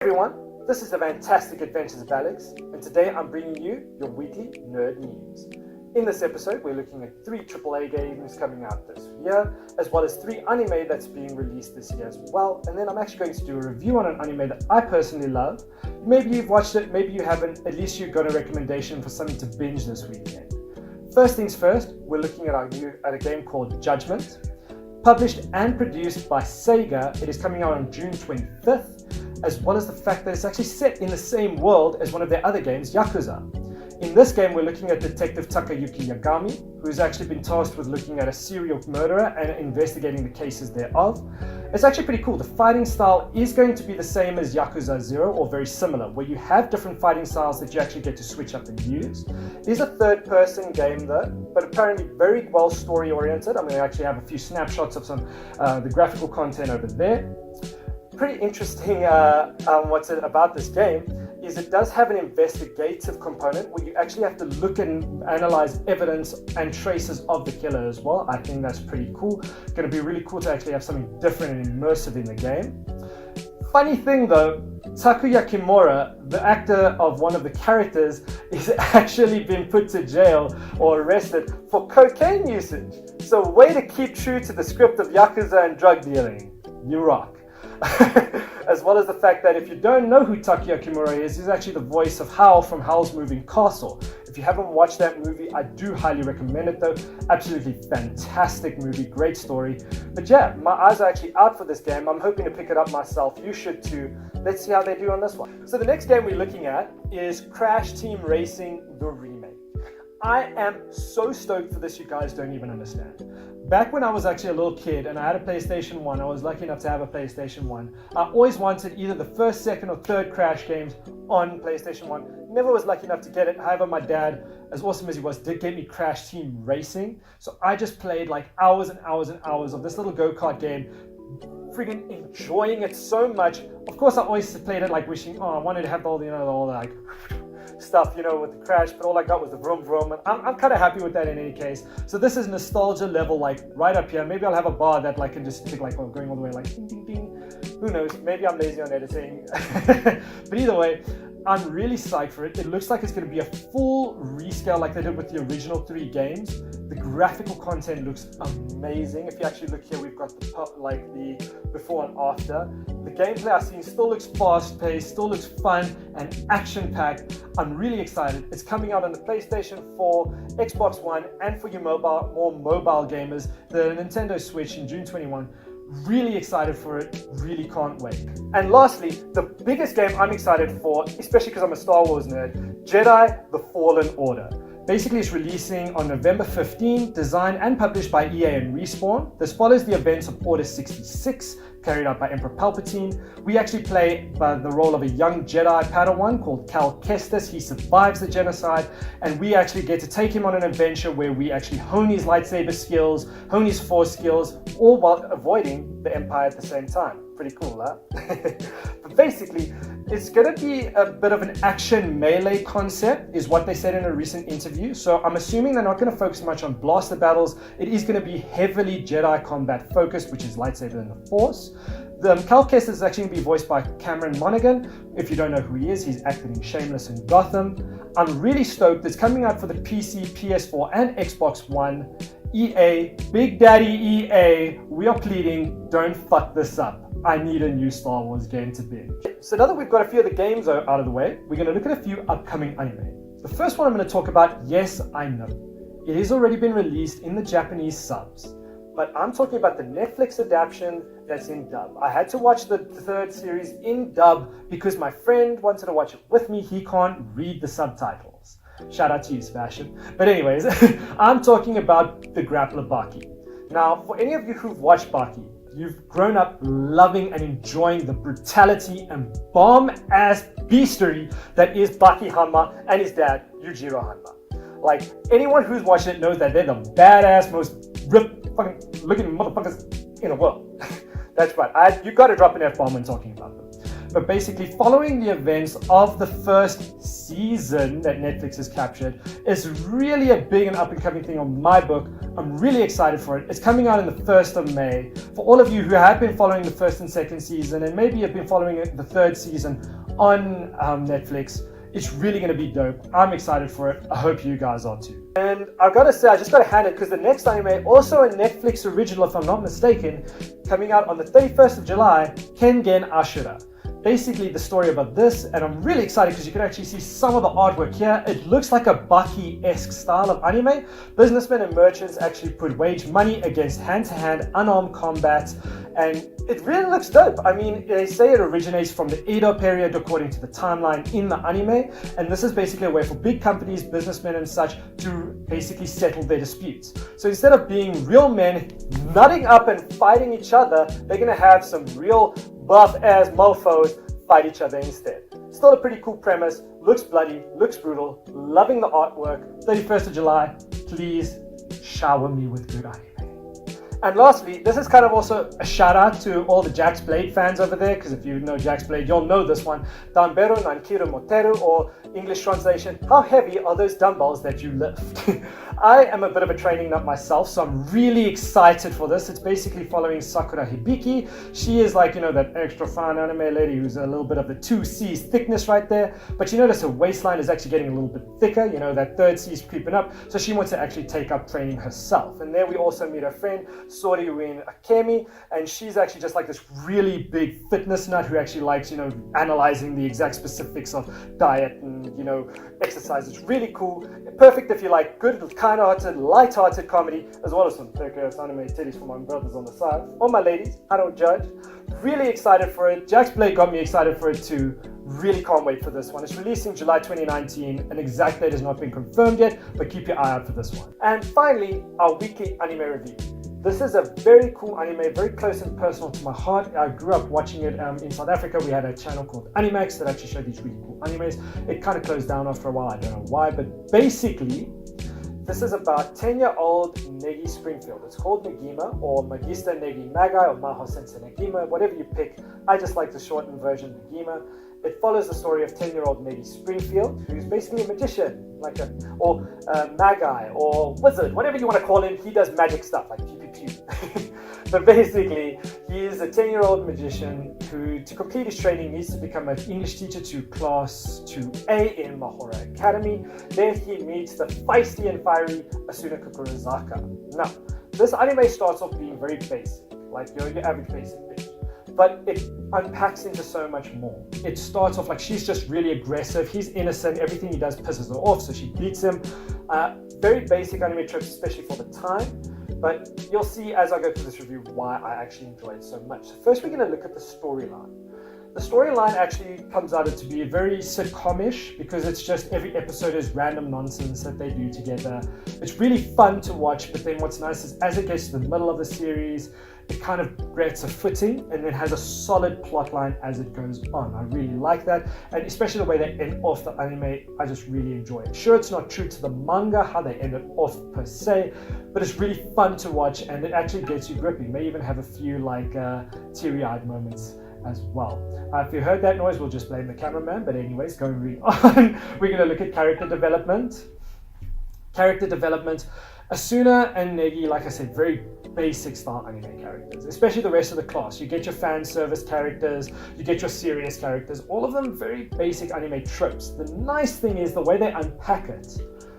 Everyone, this is the Fantastic Adventures of Alex, and today I'm bringing you your weekly nerd news. In this episode, we're looking at 3 AAA games coming out this year, as well as 3 anime that's being released this year as well, and then I'm actually going to do a review on an anime that I personally love. Maybe you've watched it, maybe you haven't, at least you've got a recommendation for something to binge this weekend. First things first, we're looking at a game called Judgement. Published and produced by Sega, it is coming out on June 25th, as well as the fact that it's actually set in the same world as one of their other games, Yakuza. In this game, we're looking at Detective Takayuki Yagami, who's actually been tasked with looking at a serial murderer and investigating the cases thereof. It's actually pretty cool. The fighting style is going to be the same as Yakuza 0, or very similar, where you have different fighting styles that you actually get to switch up and use. It is a third-person game though, but apparently very well story-oriented. I'm going to actually have a few snapshots of some the graphical content over there. Pretty interesting what's it about this game is it does have an investigative component where you actually have to look and analyze evidence and traces of the killer as well. I think that's pretty cool. It's going to be really cool to actually have something different and immersive in the game. Funny thing though, Takuya Kimura, the actor of one of the characters, is actually been put to jail or arrested for cocaine usage. So way to keep true to the script of Yakuza and drug dealing. You rock. As well as the fact that if you don't know who Takuya Kimura is, he's actually the voice of Hal from Howl's Moving Castle. If you haven't watched that movie, I do highly recommend it though. Absolutely fantastic movie, great story. But yeah, my eyes are actually out for this game. I'm hoping to pick it up myself. You should too. Let's see how they do on this one. So the next game we're looking at is Crash Team Racing, the remake. I am so stoked for this, you guys don't even understand. Back when I was actually a little kid and I had a PlayStation 1, I was lucky enough to have a PlayStation 1. I always wanted either the first, second or third Crash games on PlayStation 1. Never was lucky enough to get it. However, my dad, as awesome as he was, did get me Crash Team Racing. So I just played like hours and hours and hours of this little go-kart game, freaking enjoying it so much. Of course, I always played it like wishing, oh, I wanted to have all the, all the like stuff, with the Crash, but all I got was the vroom vroom, and I'm kind of happy with that in any case. So this is nostalgia level, like right up here. Maybe I'll have a bar that like can just stick like going all the way like ding ding ding. Who knows? Maybe I'm lazy on editing. But either way, I'm really psyched for it. It looks like it's going to be a full rescale like they did with the original 3 games. The graphical content looks amazing. If you actually look here, we've got the before and after. The gameplay I've seen still looks fast-paced, still looks fun and action-packed. I'm really excited. It's coming out on the PlayStation 4, Xbox One, and for your more mobile gamers, the Nintendo Switch in June 21. Really excited for it, really can't wait. And lastly, the biggest game I'm excited for, especially because I'm a Star Wars nerd, Jedi: The Fallen Order. Basically, it's releasing on November 15, designed and published by EA and Respawn. This follows the events of Order 66, carried out by Emperor Palpatine. We actually play the role of a young Jedi Padawan called Cal Kestis. He survives the genocide, and we actually get to take him on an adventure where we actually hone his lightsaber skills, hone his force skills, all while avoiding the Empire at the same time. Pretty cool, huh? But basically, it's going to be a bit of an action melee concept, is what they said in a recent interview. So I'm assuming they're not going to focus much on blaster battles. It is going to be heavily Jedi combat focused, which is lightsaber and the Force. The Cal Kestis is actually going to be voiced by Cameron Monaghan. If you don't know who he is, he's acted in Shameless and Gotham. I'm really stoked. It's coming out for the PC, PS4, and Xbox One. EA, Big Daddy EA, we are pleading, don't fuck this up. I need a new Star Wars game to binge. So now that we've got a few of the games out of the way, we're going to look at a few upcoming anime. The first one I'm going to talk about, yes, I know. It has already been released in the Japanese subs, but I'm talking about the Netflix adaptation that's in dub. I had to watch the 3rd series in dub because my friend wanted to watch it with me. He can't read the subtitles. Shout out to you, Sebastian. But anyways, I'm talking about the grappler Baki. Now, for any of you who've watched Baki, you've grown up loving and enjoying the brutality and bomb-ass beastery that is Baki Hanma and his dad, Yujiro Hanma. Like, anyone who's watched it knows that they're the badass, most ripped fucking looking motherfuckers in the world. That's right. You gotta drop an F-bomb when talking about them. but basically following the events of the first season that Netflix has captured is really a big and up-and-coming thing on my book. I'm really excited for it. It's coming out on the 1st of May. For all of you who have been following the first and second season, and maybe have been following the third season on Netflix, it's really going to be dope. I'm excited for it. I hope you guys are too. And I've got to say, I just got to hand it, because the next anime, also a Netflix original if I'm not mistaken, coming out on the 31st of July, Kengen Ashura. Basically the story about this, and I'm really excited because you can actually see some of the artwork here. It looks like a Baki-esque style of anime. Businessmen and merchants actually wage money against hand-to-hand unarmed combat, and it really looks dope. I mean, they say it originates from the Edo period according to the timeline in the anime, and this is basically a way for big companies, businessmen and such to basically settle their disputes. So instead of being real men nutting up and fighting each other, they're gonna have some real buff-ass mofos fight each other instead. Still a pretty cool premise, looks bloody, looks brutal, loving the artwork. 31st of July, please shower me with good anime. And lastly, this is kind of also a shout out to all the Jax Blade fans over there, because if you know Jax Blade, you'll know this one. Danbero Nankiru Moteru, or English translation, how heavy are those dumbbells that you lift? I am a bit of a training nut myself, so I'm really excited for this. It's basically following Sakura Hibiki. She is like, you know, that extra fine anime lady who's a little bit of the 2C's thickness right there. But you notice her waistline is actually getting a little bit thicker, you know, that 3rd C's creeping up. So she wants to actually take up training herself. And there we also meet her friend, Soriuin Akemi, and she's actually just like this really big fitness nut who actually likes, you know, analyzing the exact specifics of diet and, you know, exercise. It's really cool. Perfect if you like good, kind-hearted, light-hearted comedy, as well as some thick-ass anime titties for my brothers on the side. Or my ladies, I don't judge. Really excited for it. Jax Blade got me excited for it too. Really can't wait for this one. It's releasing July 2019. An exact date has not been confirmed yet, but keep your eye out for this one. And finally, our weekly anime review. This is a very cool anime, very close and personal to my heart. I grew up watching it in South Africa. We had a channel called Animax that actually showed these really cool animes. It kind of closed down after a while, I don't know why, but basically, this is about 10-year-old Negi Springfield. It's called Negima, or Magister Negi Magai, or Maho Sensei Negima, whatever you pick. I just like the shortened version, Negima. It follows the story of 10-year-old Negi Springfield, who's basically a magician, like or Magi, or wizard, whatever you want to call him. He does magic stuff, like pew pew pew. But basically, he is a 10-year-old magician who, to complete his training, needs to become an English teacher to Class 2A in Mahora Academy. There he meets the feisty and fiery Asuna Kukurazaka. Now, this anime starts off being very basic, like your average basic bitch. But it unpacks into so much more. It starts off like she's just really aggressive. He's innocent. Everything he does pisses her off, so she beats him. Very basic anime tropes, especially for the time. But you'll see as I go through this review why I actually enjoy it so much. So first we're going to look at the storyline. The storyline actually comes out to be very sitcom-ish, because it's just every episode is random nonsense that they do together. It's really fun to watch, but then what's nice is as it gets to the middle of the series, it kind of gets a footing and then has a solid plot line as it goes on. I really like that, and especially the way they end off the anime, I just really enjoy it. Sure, it's not true to the manga, how they end it off per se, but it's really fun to watch, and it actually gets you gripping. May even have a few like teary-eyed moments as well. If you heard that noise, we'll just blame the cameraman, but anyways, going on. We're going to look at character development. Asuna and Negi, like I said, very basic style anime characters, especially the rest of the class. You get your fan service characters, you get your serious characters, all of them very basic anime tropes. The nice thing is the way they unpack it.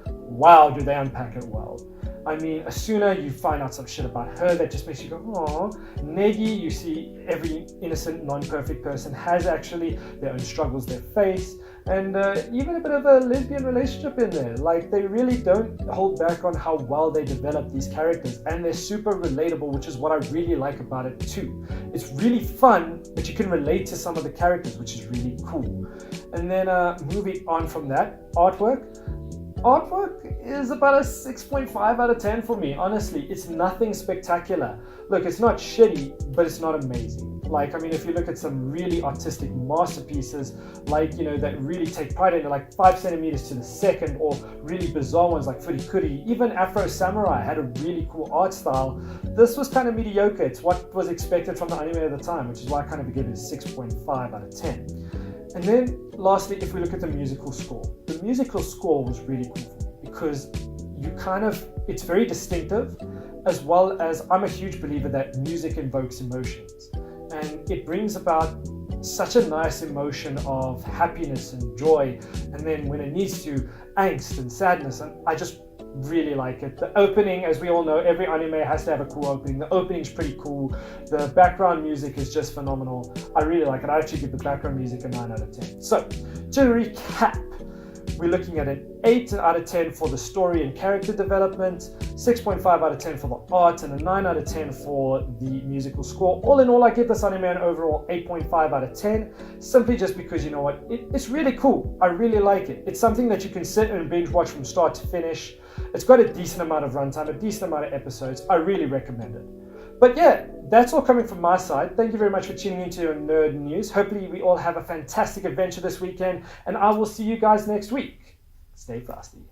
Wow, do they unpack it well. I mean, Asuna, you find out some shit about her that just makes you go, aww. Negi, you see every innocent, non-perfect person has actually their own struggles they face, and even a bit of a lesbian relationship in there. Like, they really don't hold back on how well they develop these characters, and they're super relatable, which is what I really like about it too. It's really fun, but you can relate to some of the characters, which is really cool. And then moving on from that, artwork is about a 6.5 out of 10 for me. Honestly, it's nothing spectacular. Look, it's not shitty, but it's not amazing. Like, I mean, if you look at some really artistic masterpieces, like, you know, that really take pride in it, like 5 centimeters to the second, or really bizarre ones like Furikuri, even Afro Samurai had a really cool art style. This was kind of mediocre. It's what was expected from the anime at the time, which is why I kind of gave it a 6.5 out of 10. And then lastly, if we look at the musical score was really cool for me because it's very distinctive, as well as I'm a huge believer that music invokes emotions, and it brings about such a nice emotion of happiness and joy, and then when it needs to, angst and sadness, and I just really like it. The opening, as we all know, every anime has to have a cool opening. The opening's pretty cool. The background music is just phenomenal. I really like it. I actually give the background music a 9 out of 10. So, to recap, we're looking at an 8 out of 10 for the story and character development, 6.5 out of 10 for the art, and a 9 out of 10 for the musical score. All in all, I give this anime an overall 8.5 out of 10, simply just because, you know what, it's really cool. I really like it. It's something that you can sit and binge watch from start to finish. It's got a decent amount of runtime, a decent amount of episodes. I really recommend it. But yeah, that's all coming from my side. Thank you very much for tuning into your Nerd News. Hopefully we all have a fantastic adventure this weekend, and I will see you guys next week. Stay frosty.